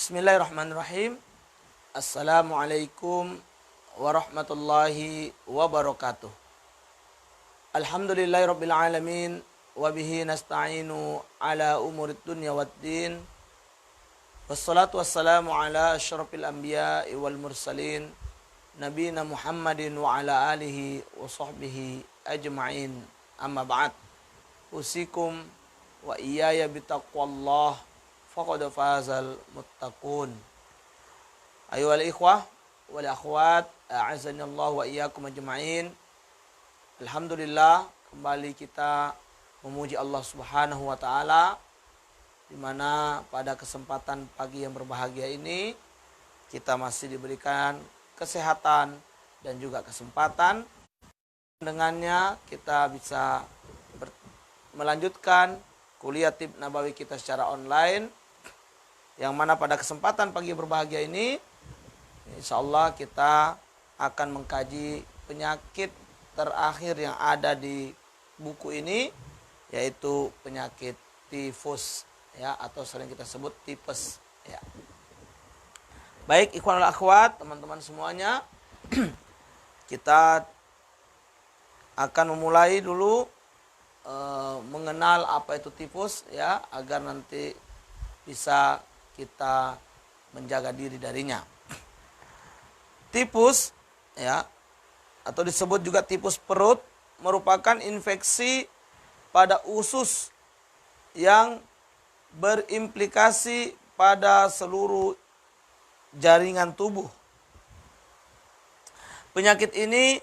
Bismillahirrahmanirrahim. Assalamualaikum warahmatullahi wabarakatuh. Alhamdulillahirabbil alamin wa bihi nasta'inu ala umurid dunya waddin. Wassalatu wassalamu ala asyrafil anbiya'i wal mursalin nabiyina Muhammadin wa ala alihi wa sahbihi ajma'in. Amma ba'd. Usikum wa iyaya bitaqwallah faqad fazal muttaqun. Ayyuhal ikhwah wal akhwat, a'azzanallahu wa iyyakum ajma'in. Alhamdulillah, kembali kita memuji Allah Subhanahu wa taala, di mana pada kesempatan pagi yang berbahagia ini kita masih diberikan kesehatan dan juga kesempatan. Dengannya kita bisa melanjutkan kuliah Thib Nabawi kita secara online, yang mana pada kesempatan pagi berbahagia ini insya Allah kita akan mengkaji penyakit terakhir yang ada di buku ini, yaitu penyakit tifus, ya, atau sering kita sebut tipes, ya. Baik ikhwan wal akhwat, teman-teman semuanya, kita akan memulai dulu mengenal apa itu tifus, ya, agar nanti bisa kita menjaga diri darinya. Tifus, ya, atau disebut juga tifus perut, merupakan infeksi pada usus yang berimplikasi pada seluruh jaringan tubuh. Penyakit ini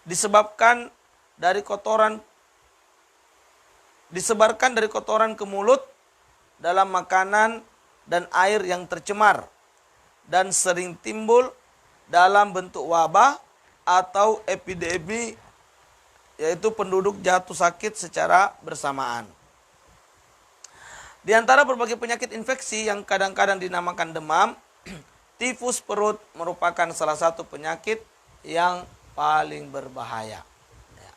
disebarkan dari kotoran ke mulut dalam makanan dan air yang tercemar, dan sering timbul dalam bentuk wabah atau epidemi, yaitu penduduk jatuh sakit secara bersamaan. Di antara berbagai penyakit infeksi yang kadang-kadang dinamakan demam, tifus perut merupakan salah satu penyakit yang paling berbahaya. Ya.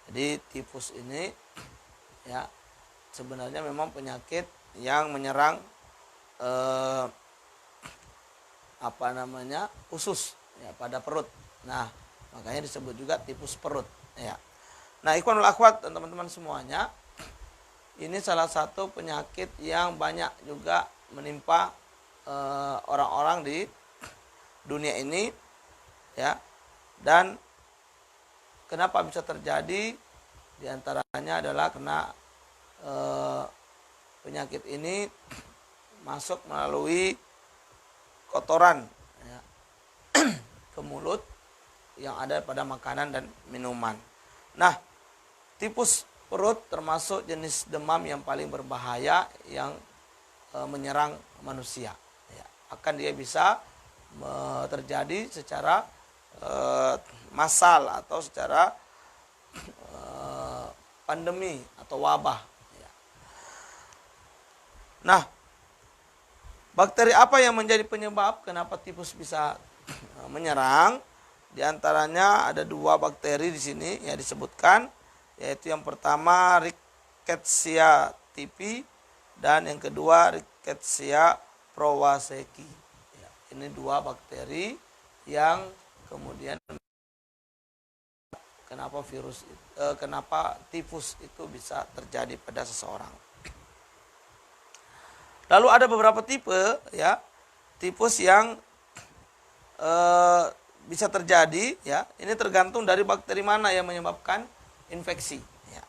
Jadi tifus ini, ya, sebenarnya memang penyakit yang menyerang usus, ya, pada perut. Nah, makanya disebut juga tifus perut, ya. Nah, ikhwan wal akhwat dan teman-teman semuanya, ini salah satu penyakit yang banyak juga menimpa orang-orang di dunia ini, ya. Dan kenapa bisa terjadi? Di antaranya adalah karena penyakit ini masuk melalui kotoran, ya, ke mulut yang ada pada makanan dan minuman. Nah, tifus perut termasuk jenis demam yang paling berbahaya yang menyerang manusia. Ya, akan dia bisa terjadi secara massal atau secara pandemi atau wabah. Ya. Nah, bakteri apa yang menjadi penyebab kenapa tifus bisa menyerang? Di antaranya ada dua bakteri di sini yang disebutkan, yaitu yang pertama Rickettsia typhi dan yang kedua Rickettsia prowazekii. Ya, ini dua bakteri yang kemudian kenapa tifus itu bisa terjadi pada seseorang. Lalu ada beberapa tipe, ya, tifus yang bisa terjadi, ya. Ini tergantung dari bakteri mana yang menyebabkan infeksi, ya.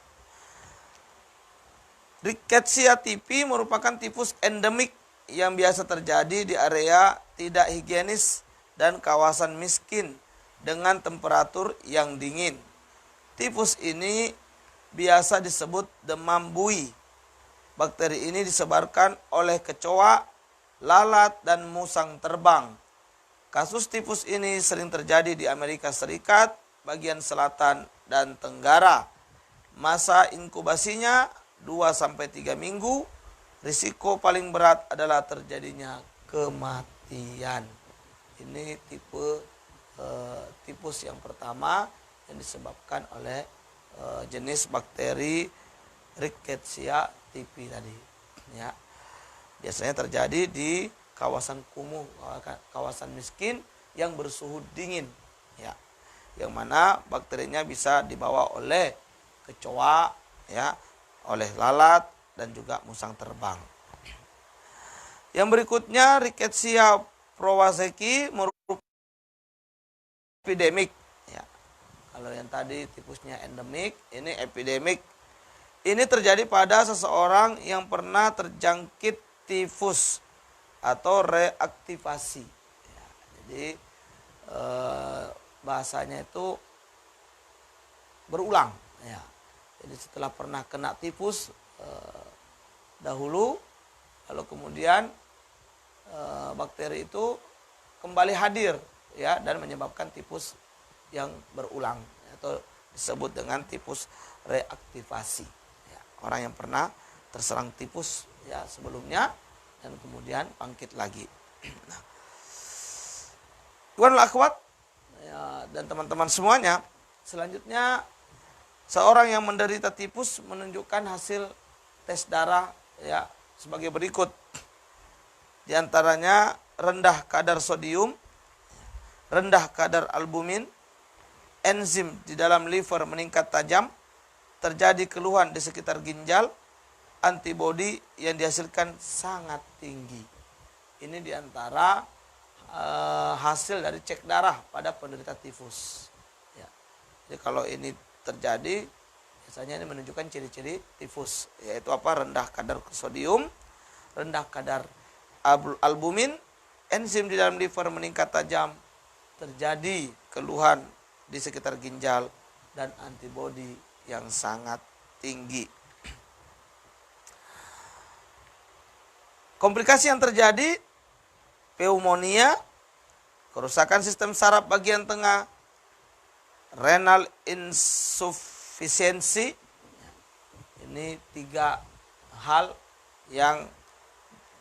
Rickettsia typhi merupakan tifus endemik yang biasa terjadi di area tidak higienis dan kawasan miskin dengan temperatur yang dingin. Tifus ini biasa disebut demam bui. Bakteri ini disebarkan oleh kecoa, lalat, dan musang terbang. Kasus tifus ini sering terjadi di Amerika Serikat, bagian selatan, dan tenggara. Masa inkubasinya 2-3 minggu. Risiko paling berat adalah terjadinya kematian. Ini tipe tifus yang pertama yang disebabkan oleh jenis bakteri Rickettsia typhi tadi, ya. Biasanya terjadi di kawasan kumuh, kawasan miskin yang bersuhu dingin, ya, yang mana bakterinya bisa dibawa oleh kecoa, ya, oleh lalat dan juga musang terbang. Yang berikutnya Rickettsia prowazekii merupakan epidemik. Ya. Kalau yang tadi tipusnya endemik, ini epidemik. Ini terjadi pada seseorang yang pernah terjangkit tifus atau reaktivasi. Ya, jadi bahasanya itu berulang. Ya. Jadi setelah pernah kena tifus dahulu, lalu kemudian bakteri itu kembali hadir, ya, dan menyebabkan tifus yang berulang atau disebut dengan tifus reaktivasi. Ya, orang yang pernah terserang tifus, ya, sebelumnya dan kemudian bangkit lagi. Nah, Ikhwanul akhwat, ya, dan teman-teman semuanya, selanjutnya seorang yang menderita tifus menunjukkan hasil tes darah, ya, sebagai berikut. Di antaranya rendah kadar sodium, rendah kadar albumin, enzim di dalam liver meningkat tajam, terjadi keluhan di sekitar ginjal, antibodi yang dihasilkan sangat tinggi. Ini di antara hasil dari cek darah pada penderita tifus. Ya. Jadi kalau ini terjadi, biasanya ini menunjukkan ciri-ciri tifus, yaitu apa? Rendah kadar sodium, rendah kadar albumin, enzim di dalam liver meningkat tajam, terjadi keluhan di sekitar ginjal, dan antibodi yang sangat tinggi. Komplikasi yang terjadi: pneumonia, kerusakan sistem saraf bagian tengah, renal insufficiency. Ini 3 hal yang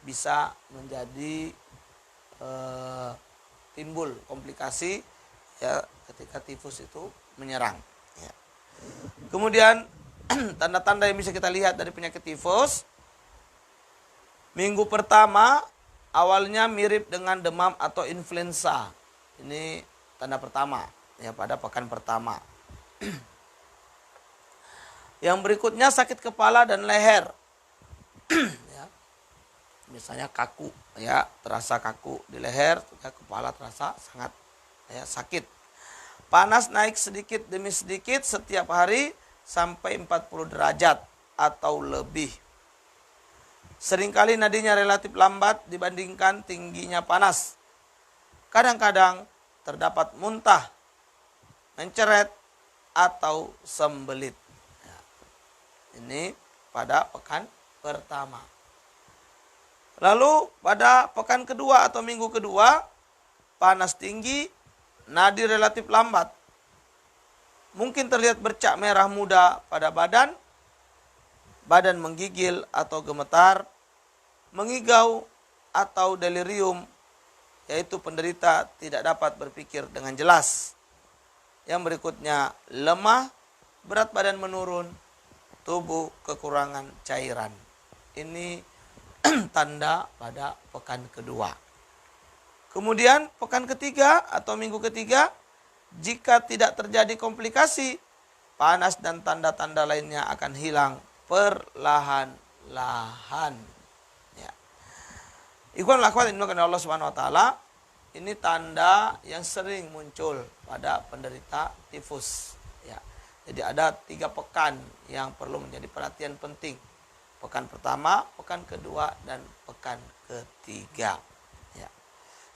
bisa menjadi timbul komplikasi, ya, ketika tifus itu menyerang. Ya. Kemudian tanda-tanda yang bisa kita lihat dari penyakit tifus: minggu pertama awalnya mirip dengan demam atau influenza. Ini tanda pertama, ya, pada pekan pertama. Yang berikutnya sakit kepala dan leher. Ya. Misalnya kaku, ya, terasa kaku di leher, ya, kepala terasa sangat, ya, sakit. Panas naik sedikit demi sedikit setiap hari sampai 40 derajat atau lebih. Seringkali nadinya relatif lambat dibandingkan tingginya panas. Kadang-kadang terdapat muntah, menceret, atau sembelit. Ya. Ini pada pekan pertama. Lalu pada pekan kedua atau minggu kedua, panas tinggi, nadi relatif lambat. Mungkin terlihat bercak merah muda pada badan, badan menggigil atau gemetar, mengigau atau delirium, yaitu penderita tidak dapat berpikir dengan jelas. Yang berikutnya lemah, berat badan menurun, tubuh kekurangan cairan. Ini tanda pada pekan kedua. Kemudian pekan ketiga atau minggu ketiga, jika tidak terjadi komplikasi, panas dan tanda-tanda lainnya akan hilang perlahan-lahan. Ya. Ikhwanul akhwat yang dimuliakan Allah Subhanahu wa taala, ini tanda yang sering muncul pada penderita tifus. Ya. Jadi ada 3 pekan yang perlu menjadi perhatian penting. Pekan pertama, pekan kedua, dan pekan ketiga. Ya.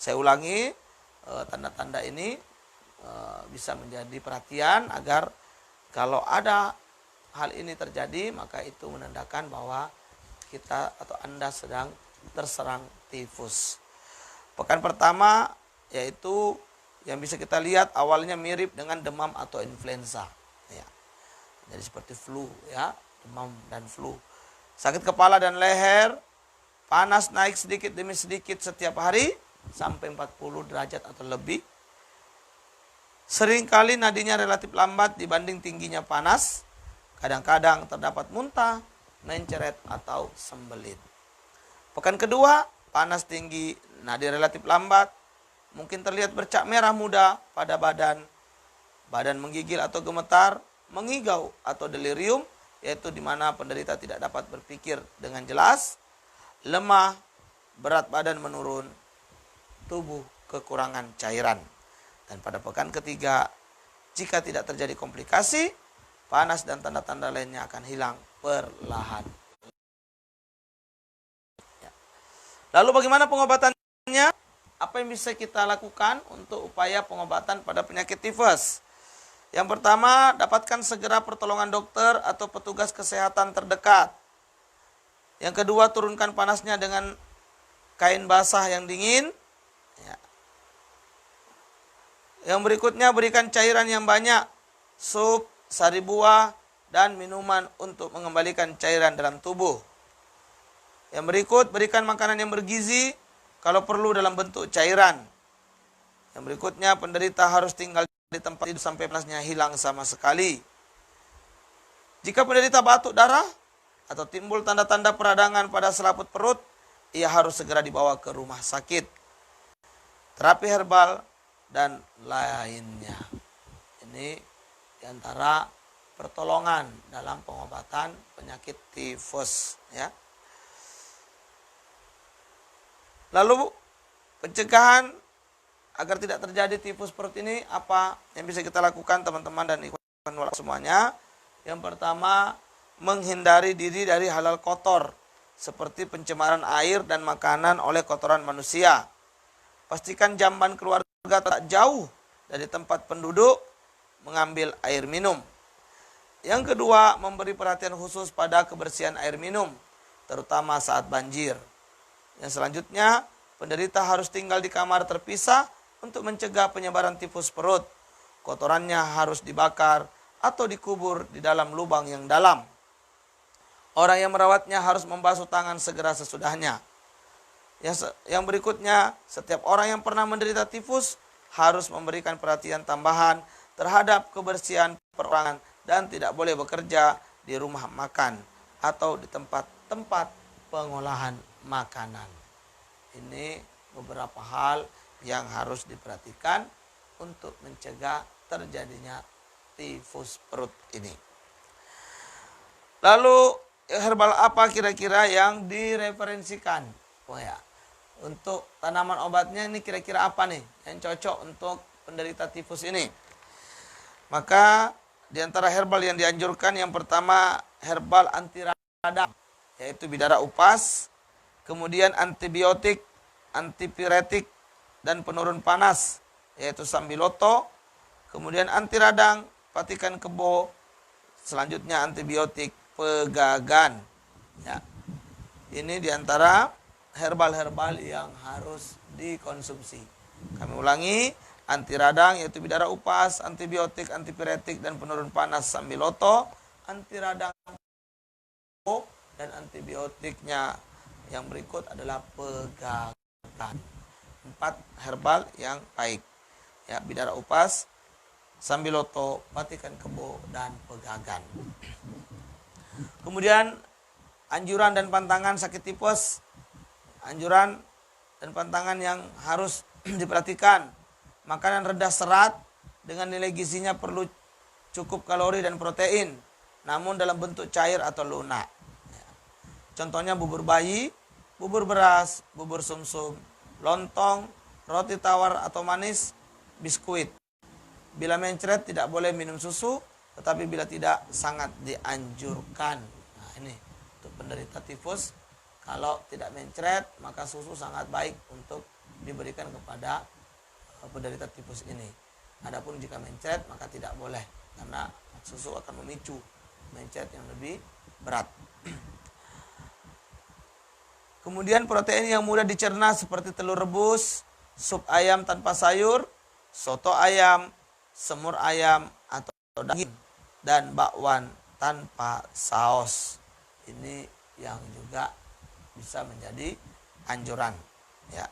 Saya ulangi, tanda-tanda ini bisa menjadi perhatian agar kalau ada hal ini terjadi, maka itu menandakan bahwa kita atau Anda sedang terserang tifus. Pekan pertama yaitu yang bisa kita lihat awalnya mirip dengan demam atau influenza. Ya. Jadi seperti flu, ya, demam dan flu. Sakit kepala dan leher, panas naik sedikit demi sedikit setiap hari sampai 40 derajat atau lebih. Seringkali nadinya relatif lambat dibanding tingginya panas. Kadang-kadang terdapat muntah, menceret, atau sembelit. Pekan kedua, panas tinggi, nadi relatif lambat, mungkin terlihat bercak merah muda pada badan, badan menggigil atau gemetar, mengigau atau delirium, yaitu di mana penderita tidak dapat berpikir dengan jelas, lemah, berat badan menurun, tubuh kekurangan cairan. Dan pada pekan ketiga, jika tidak terjadi komplikasi, panas dan tanda-tanda lainnya akan hilang perlahan. Lalu bagaimana pengobatannya? Apa yang bisa kita lakukan untuk upaya pengobatan pada penyakit tifus? Yang pertama, dapatkan segera pertolongan dokter atau petugas kesehatan terdekat. Yang kedua, turunkan panasnya dengan kain basah yang dingin. Yang berikutnya, berikan cairan yang banyak, sup, sari buah, dan minuman untuk mengembalikan cairan dalam tubuh. Yang berikut, berikan makanan yang bergizi, kalau perlu dalam bentuk cairan. Yang berikutnya, penderita harus tinggal di tempat tidur sampai panasnya hilang sama sekali. Jika penderita batuk darah atau timbul tanda-tanda peradangan pada selaput perut, ia harus segera dibawa ke rumah sakit. Terapi herbal dan lainnya. Ini diantara pertolongan dalam pengobatan penyakit tifus, ya. Lalu pencegahan agar tidak terjadi tifus perut ini, apa yang bisa kita lakukan teman-teman dan ikhwan semuanya? Yang pertama, menghindari diri dari hal-hal kotor seperti pencemaran air dan makanan oleh kotoran manusia. Pastikan jamban keluarga tak jauh dari tempat penduduk mengambil air minum. Yang kedua, memberi perhatian khusus pada kebersihan air minum, terutama saat banjir. Yang selanjutnya, penderita harus tinggal di kamar terpisah untuk mencegah penyebaran tifus perut. Kotorannya harus dibakar atau dikubur di dalam lubang yang dalam. Orang yang merawatnya harus membasuh tangan segera sesudahnya. Yang berikutnya, setiap orang yang pernah menderita tifus harus memberikan perhatian tambahan terhadap kebersihan perorangan dan tidak boleh bekerja di rumah makan atau di tempat-tempat pengolahan makanan. Ini beberapa hal yang harus diperhatikan untuk mencegah terjadinya tifus perut ini. Lalu herbal apa kira-kira yang direferensikan? Untuk tanaman obatnya ini kira-kira apa nih yang cocok untuk penderita tifus ini? Maka di antara herbal yang dianjurkan, yang pertama herbal anti radang, yaitu bidara upas. Kemudian antibiotik, antipiretik, dan penurun panas, yaitu sambiloto. Kemudian anti radang, patikan kebo. Selanjutnya antibiotik, pegagan. Ya. Ini diantara herbal-herbal yang harus dikonsumsi. Kami ulangi, anti radang yaitu bidara upas, antibiotik, antipiretik, dan penurun panas sambiloto. Anti radang dan antibiotiknya yang berikut adalah pegagan. 4 herbal yang baik. Ya, bidara upas, sambiloto, patikan kebo, dan pegagan. Kemudian anjuran dan pantangan sakit tifus. Anjuran dan pantangan yang harus diperhatikan. Makanan rendah serat dengan nilai gizinya perlu cukup kalori dan protein, namun dalam bentuk cair atau lunak. Contohnya bubur bayi, bubur beras, bubur sumsum, lontong, roti tawar atau manis, biskuit. Bila mencret tidak boleh minum susu, tetapi bila tidak sangat dianjurkan. Nah ini untuk penderita tifus, kalau tidak mencret maka susu sangat baik untuk diberikan kepada penderita tifus ini. Adapun jika mencret maka tidak boleh, karena susu akan memicu mencret yang lebih berat. Kemudian protein yang mudah dicerna seperti telur rebus, sup ayam tanpa sayur, soto ayam, semur ayam atau daging, dan bakwan tanpa saus. Ini yang juga bisa menjadi anjuran. Ya.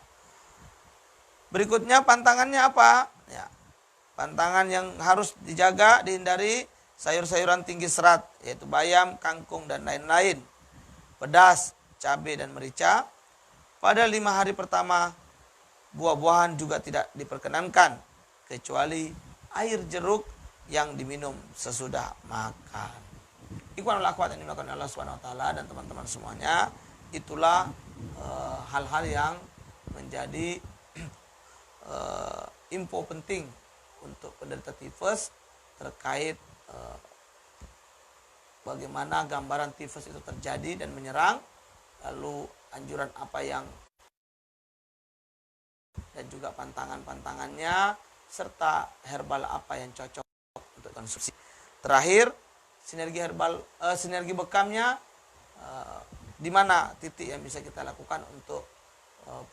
Berikutnya pantangannya apa? Ya. Pantangan yang harus dijaga, dihindari sayur-sayuran tinggi serat, yaitu bayam, kangkung, dan lain-lain. Pedas, cabai dan merica, Pada 5 hari pertama, buah-buahan juga tidak diperkenankan, kecuali air jeruk yang diminum sesudah makan. Ikhwanul akhwat yang dimakan Allah Subhanahu wa taala dan teman-teman semuanya, itulah hal-hal yang menjadi info penting untuk penderita tifus terkait bagaimana gambaran tifus itu terjadi dan menyerang, lalu anjuran apa yang dan juga pantangan-pantangannya, serta herbal apa yang cocok untuk konsumsi. Terakhir, sinergi bekamnya, di mana titik yang bisa kita lakukan untuk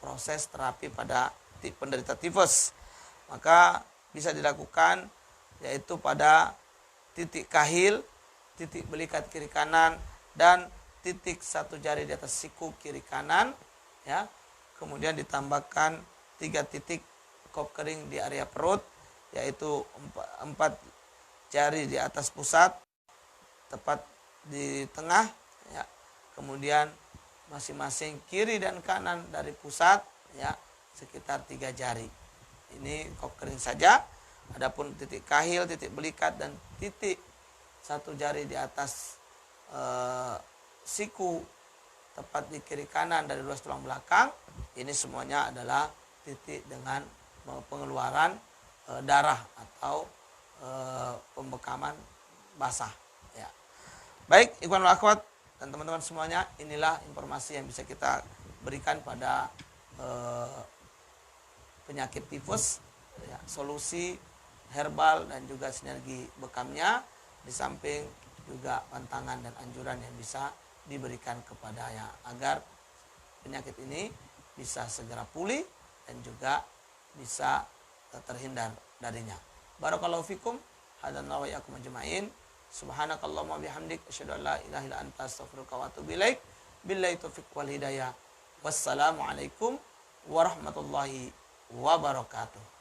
proses terapi pada penderita tifus. Maka bisa dilakukan yaitu pada titik kahil, titik belikat kiri kanan, dan titik 1 jari di atas siku kiri kanan, ya. Kemudian ditambahkan 3 titik kop kering di area perut, yaitu 4 jari di atas pusat, tepat di tengah, ya. Kemudian masing-masing kiri dan kanan dari pusat, ya, sekitar 3 jari. Ini kop kering saja. Adapun titik kahil, titik belikat, dan titik 1 jari di atas siku tepat di kiri kanan dari ruas tulang belakang, ini semuanya adalah titik dengan pengeluaran darah atau pembekaman basah, ya. Baik, ikhwanul akhwat dan teman-teman semuanya, inilah informasi yang bisa kita berikan pada penyakit tifus, ya, solusi herbal dan juga sinergi bekamnya, di samping juga pantangan dan anjuran yang bisa diberikan kepadanya agar penyakit ini bisa segera pulih dan juga bisa terhindar darinya. Barakallahu fikum, hadanallahu wa iyyakum ajma'in. Subhanakallahumma bihamdik, asyhadu an la ilaha illa anta, astaghfiruka wa atubu ilaik. Billahi taufiq wal hidayah. Wassalamualaikum warahmatullahi wabarakatuh.